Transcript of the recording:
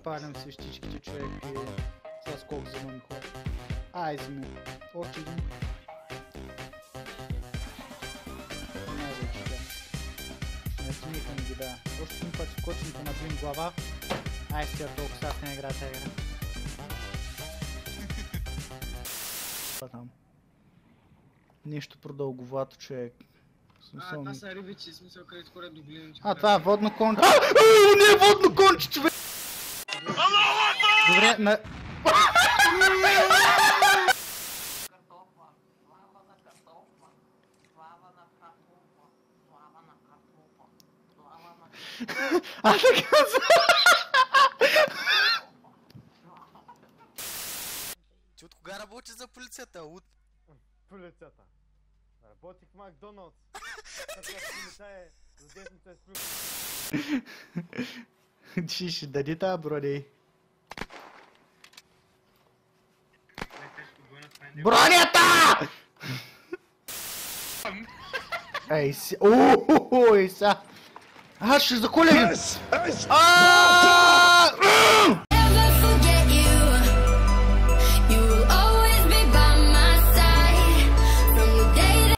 Палям свещичките, човек, и с колко взимам хора. Ай, взими. Още един. Най-вече тя. Не смихам ги, да. Още един път скочим по набим глава. Ай, с тя толкова сад не игра тази игра. Там. Нещо продълговато, човек. Това са рибичи, смисъл където хорят до големите. Това е водно конче. Не е водно конче, човек! Добре, на... Така казва! Ти от кога работиш за полицията? От... Полицията. Работих в Макдоналдс. Като полицая за десница е Ти ще даде тази бродей. Бронята! Ей си... Ой, сега... Аз ще заколя ги!